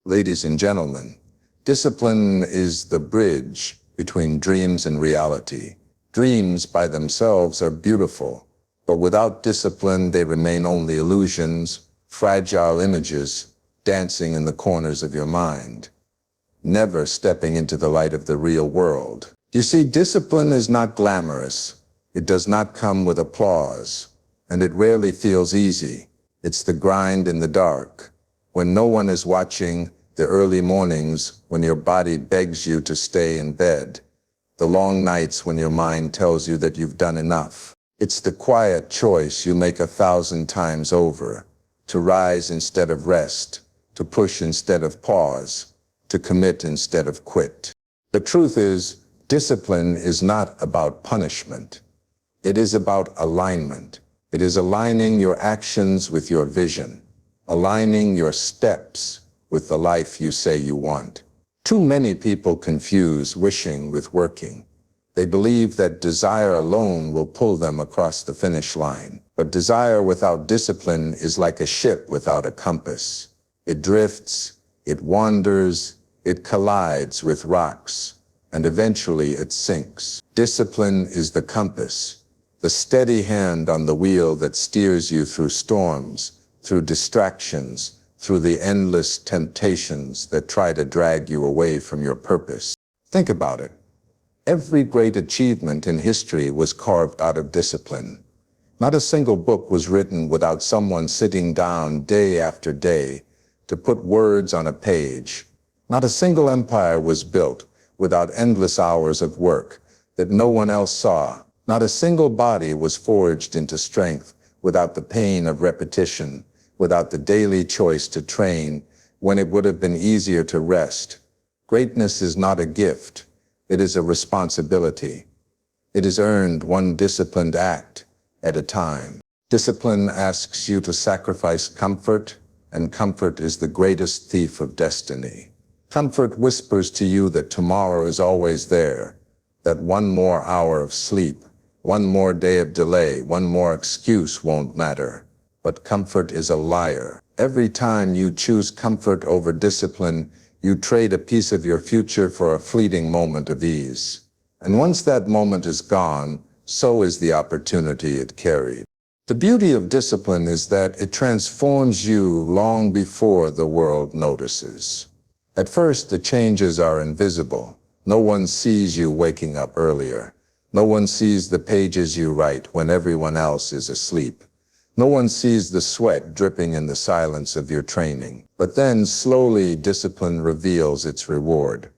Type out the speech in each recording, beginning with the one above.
Ladies and gentlemen, discipline is the bridge between dreams and reality. Dreams by themselves are beautiful, but without discipline they remain only illusions, fragile images dancing in the corners of your mind, never stepping into the light of the real world. You see, discipline is not glamorous. It does not come with applause, and it rarely feels easy. It's the grind in the dark, when no one is watching, the early mornings when your body begs you to stay in bed, the long nights when your mind tells you that you've done enough. It's the quiet choice you make 1,000 times over, to rise instead of rest, to push instead of pause, to commit instead of quit. The truth is, discipline is not about punishment. It is about alignment. It is aligning your actions with your vision, aligning your steps with the life you say you want. Too many people confuse wishing with working. They believe that desire alone will pull them across the finish line. But desire without discipline is like a ship without a compass. It drifts, it wanders, it collides with rocks, and eventually it sinks. Discipline is the compass, the steady hand on the wheel that steers you through storms, through distractions, through the endless temptations that try to drag you away from your purpose. Think about it. Every great achievement in history was carved out of discipline. Not a single book was written without someone sitting down day after day to put words on a page. Not a single empire was built without endless hours of work that no one else saw. Not a single body was forged into strength without the pain of repetition, without the daily choice to train when it would have been easier to rest. Greatness is not a gift. It is a responsibility. It is earned one disciplined act at a time. Discipline asks you to sacrifice comfort, and comfort is the greatest thief of destiny. Comfort whispers to you that tomorrow is always there, that one more hour of sleep, one more day of delay, one more excuse won't matter. But comfort is a liar. Every time you choose comfort over discipline, you trade a piece of your future for a fleeting moment of ease. And once that moment is gone, so is the opportunity it carried. The beauty of discipline is that it transforms you long before the world notices. At first, the changes are invisible. No one sees you waking up earlier. No one sees the pages you write when everyone else is asleep. No one sees the sweat dripping in the silence of your training. But then, slowly, discipline reveals its reward.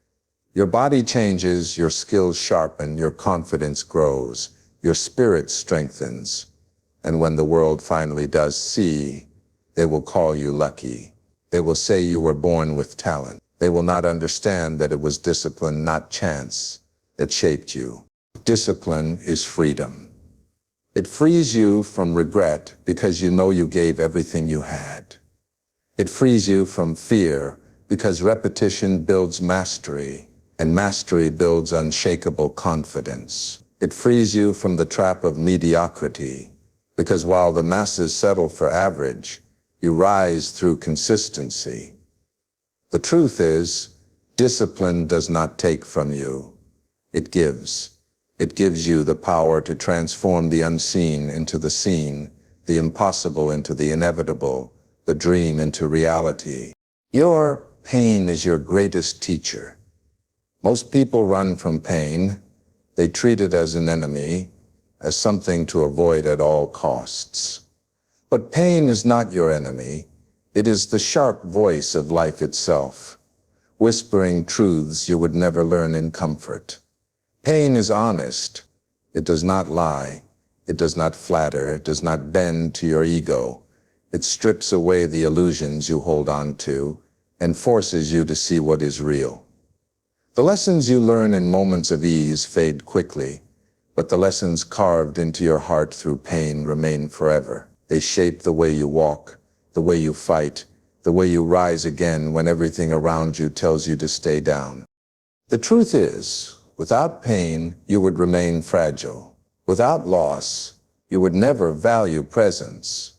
Your body changes, your skills sharpen, your confidence grows, your spirit strengthens. And when the world finally does see, they will call you lucky. They will say you were born with talent. They will not understand that it was discipline, not chance, that shaped you. Discipline is freedom. It frees you from regret because you know you gave everything you had. It frees you from fear because repetition builds mastery, and mastery builds unshakable confidence. It frees you from the trap of mediocrity because while the masses settle for average, you rise through consistency. The truth is, discipline does not take from you. It gives. It gives you the power to transform the unseen into the seen, the impossible into the inevitable, the dream into reality. Your pain is your greatest teacher. Most people run from pain. They treat it as an enemy, as something to avoid at all costs. But pain is not your enemy. It is the sharp voice of life itself, whispering truths you would never learn in comfort. Pain is honest. It does not lie. It does not flatter. It does not bend to your ego. It strips away the illusions you hold on to and forces you to see what is real. The lessons you learn in moments of ease fade quickly, but the lessons carved into your heart through pain remain forever. They shape the way you walk, the way you fight, the way you rise again when everything around you tells you to stay down. The truth is, without pain, you would remain fragile. Without loss, you would never value presence.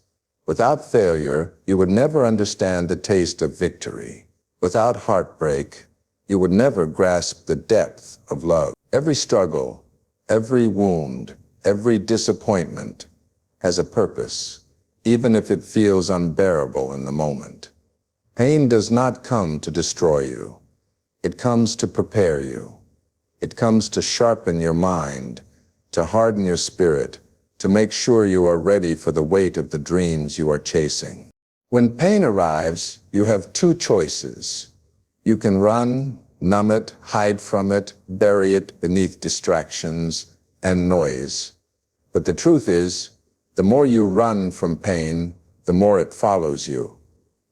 Without failure, you would never understand the taste of victory. Without heartbreak, you would never grasp the depth of love. Every struggle, every wound, every disappointment has a purpose, even if it feels unbearable in the moment. Pain does not come to destroy you. It comes to prepare you. It comes to sharpen your mind, to harden your spirit, to make sure you are ready for the weight of the dreams you are chasing. When pain arrives, you have two choices. You can run, numb it, hide from it, bury it beneath distractions and noise. But the truth is, the more you run from pain, the more it follows you.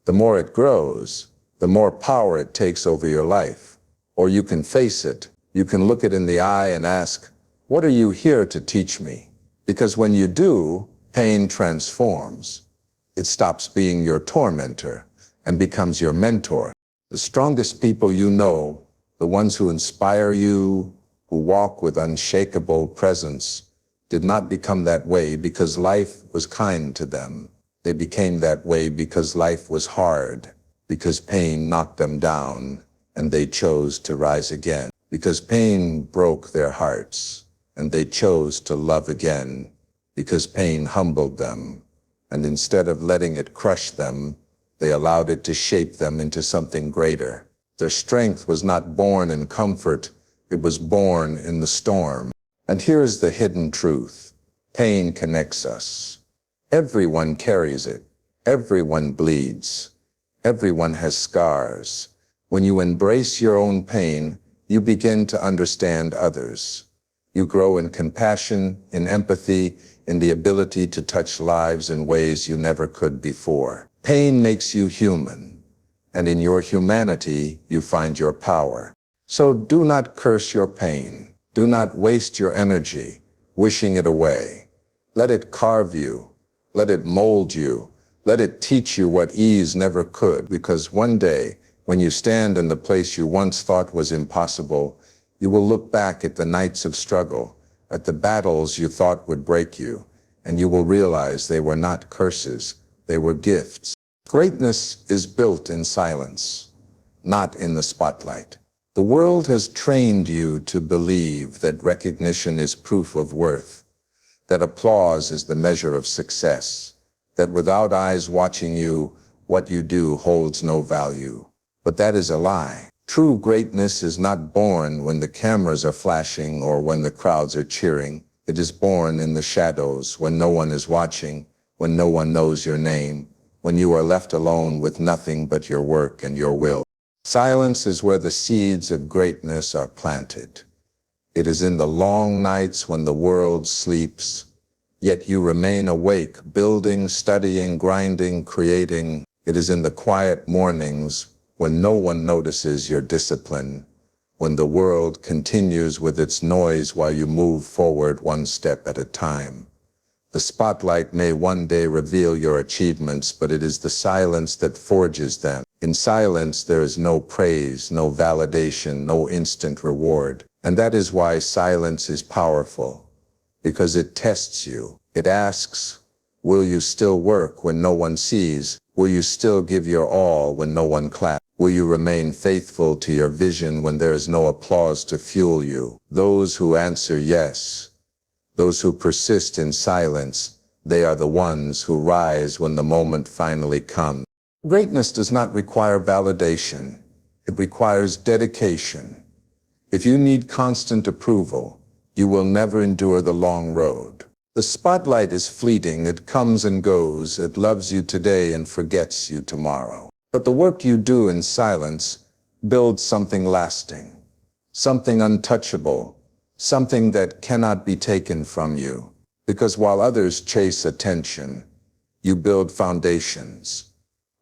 The more it grows, the more power it takes over your life. Or you can face it. You can look it in the eye and ask, what are you here to teach me? Because when you do, pain transforms. It stops being your tormentor and becomes your mentor. The strongest people you know, the ones who inspire you, who walk with unshakable presence, did not become that way because life was kind to them. They became that way because life was hard, because pain knocked them down, and they chose to rise again. Because pain broke their hearts, and they chose to love again. Because pain humbled them, and instead of letting it crush them, they allowed it to shape them into something greater. Their strength was not born in comfort, it was born in the storm. And here is the hidden truth. Pain connects us. Everyone carries it. Everyone bleeds. Everyone has scars. When you embrace your own pain, you begin to understand others. You grow in compassion, in empathy, in the ability to touch lives in ways you never could before. Pain makes you human, and in your humanity, you find your power. So do not curse your pain. Do not waste your energy wishing it away. Let it carve you. Let it mold you. Let it teach you what ease never could, because one day, when you stand in the place you once thought was impossible, you will look back at the nights of struggle, at the battles you thought would break you, and you will realize they were not curses, they were gifts. Greatness is built in silence, not in the spotlight. The world has trained you to believe that recognition is proof of worth, that applause is the measure of success, that without eyes watching you, what you do holds no value. But that is a lie. True greatness is not born when the cameras are flashing or when the crowds are cheering. It is born in the shadows, when no one is watching, when no one knows your name, when you are left alone with nothing but your work and your will. Silence is where the seeds of greatness are planted. It is in the long nights when the world sleeps, yet you remain awake, building, studying, grinding, creating. It is in the quiet mornings when no one notices your discipline, when the world continues with its noise while you move forward one step at a time. The spotlight may one day reveal your achievements, but it is the silence that forges them. In silence, there is no praise, no validation, no instant reward. And that is why silence is powerful, because it tests you. It asks, will you still work when no one sees? Will you still give your all when no one claps? Will you remain faithful to your vision when there is no applause to fuel you? Those who answer yes, those who persist in silence, they are the ones who rise when the moment finally comes. Greatness does not require validation. It requires dedication. If you need constant approval, you will never endure the long road. The spotlight is fleeting. It comes and goes. It loves you today and forgets you tomorrow. But the work you do in silence builds something lasting, something untouchable, something that cannot be taken from you. Because while others chase attention, you build foundations.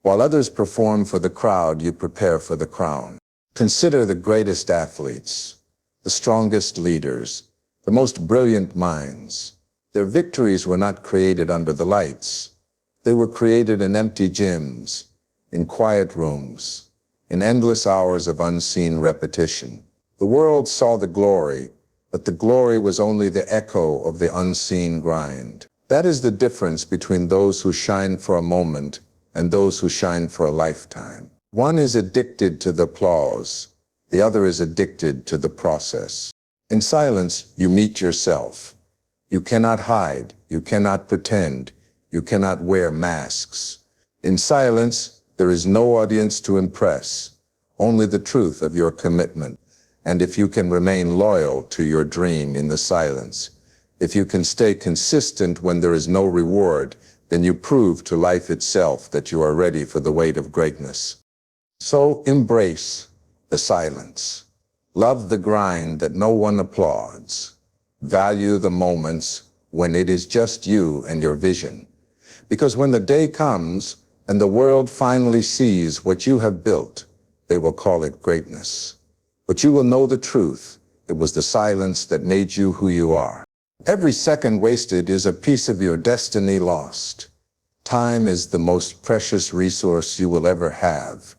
While others perform for the crowd, you prepare for the crown. Consider the greatest athletes, the strongest leaders, the most brilliant minds. Their victories were not created under the lights. They were created in empty gyms, in quiet rooms, in endless hours of unseen repetition. The world saw the glory, but the glory was only the echo of the unseen grind. That is the difference between those who shine for a moment and those who shine for a lifetime. One is addicted to the applause. The other is addicted to the process. In silence, you meet yourself. You cannot hide. You cannot pretend. You cannot wear masks. In silence, there is no audience to impress, only the truth of your commitment. And if you can remain loyal to your dream in the silence, if you can stay consistent when there is no reward, then you prove to life itself that you are ready for the weight of greatness. So embrace the silence. Love the grind that no one applauds. Value the moments when it is just you and your vision. Because when the day comes and the world finally sees what you have built, they will call it greatness. But you will know the truth. It was the silence that made you who you are. Every second wasted is a piece of your destiny lost. Time is the most precious resource you will ever have.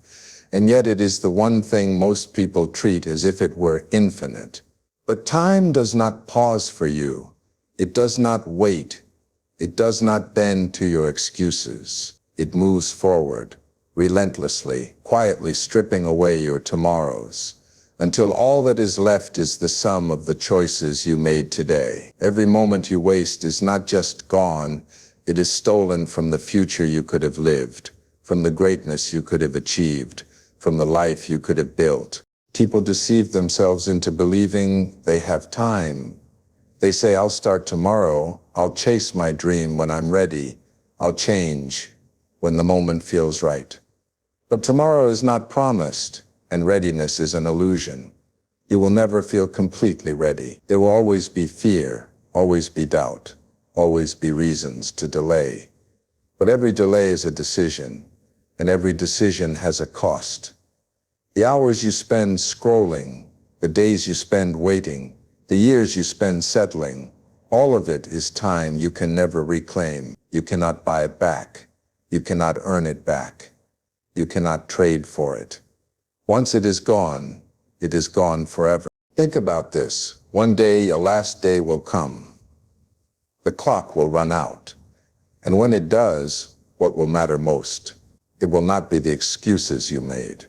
And yet it is the one thing most people treat as if it were infinite. But time does not pause for you. It does not wait. It does not bend to your excuses. It moves forward, relentlessly, quietly stripping away your tomorrows, until all that is left is the sum of the choices you made today. Every moment you waste is not just gone, it is stolen from the future you could have lived, from the greatness you could have achieved, from the life you could have built. People deceive themselves into believing they have time. They say, I'll start tomorrow, I'll chase my dream when I'm ready, I'll change when the moment feels right. But tomorrow is not promised, and readiness is an illusion. You will never feel completely ready. There will always be fear, always be doubt, always be reasons to delay. But every delay is a decision, and every decision has a cost. The hours you spend scrolling, the days you spend waiting, the years you spend settling, all of it is time you can never reclaim. You cannot buy it back. You cannot earn it back. You cannot trade for it. Once it is gone forever. Think about this. One day, your last day will come. The clock will run out. And when it does, what will matter most? It will not be the excuses you made.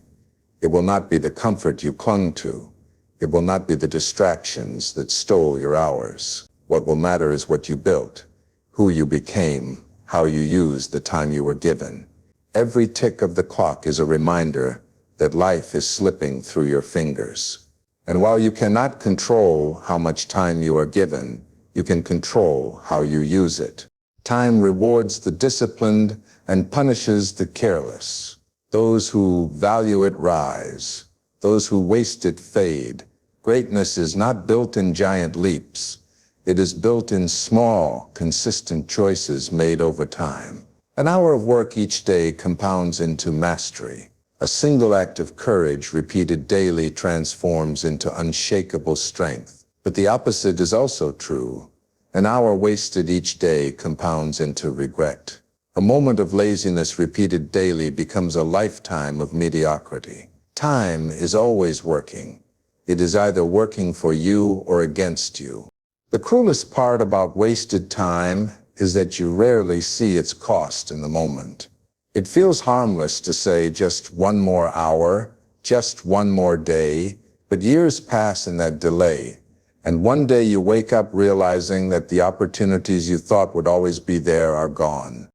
It will not be the comfort you clung to. It will not be the distractions that stole your hours. What will matter is what you built, who you became, how you used the time you were given. Every tick of the clock is a reminder that life is slipping through your fingers. And while you cannot control how much time you are given, you can control how you use it. Time rewards the disciplined and punishes the careless. Those who value it rise. Those who waste it fade. Greatness is not built in giant leaps. It is built in small, consistent choices made over time. An hour of work each day compounds into mastery. A single act of courage repeated daily transforms into unshakable strength. But the opposite is also true. An hour wasted each day compounds into regret. A moment of laziness repeated daily becomes a lifetime of mediocrity. Time is always working. It is either working for you or against you. The cruelest part about wasted time is that you rarely see its cost in the moment. It feels harmless to say just one more hour, just one more day, but years pass in that delay. And one day you wake up realizing that the opportunities you thought would always be there are gone.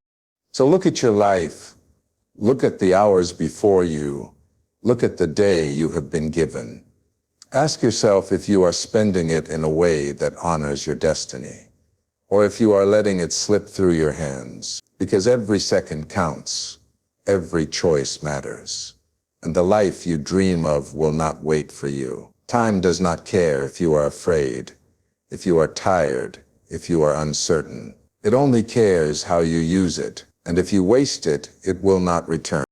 So look at your life. Look at the hours before you. Look at the day you have been given. Ask yourself if you are spending it in a way that honors your destiny, or if you are letting it slip through your hands. Because every second counts. Every choice matters. And the life you dream of will not wait for you. Time does not care if you are afraid, if you are tired, if you are uncertain. It only cares how you use it. And if you waste it, it will not return.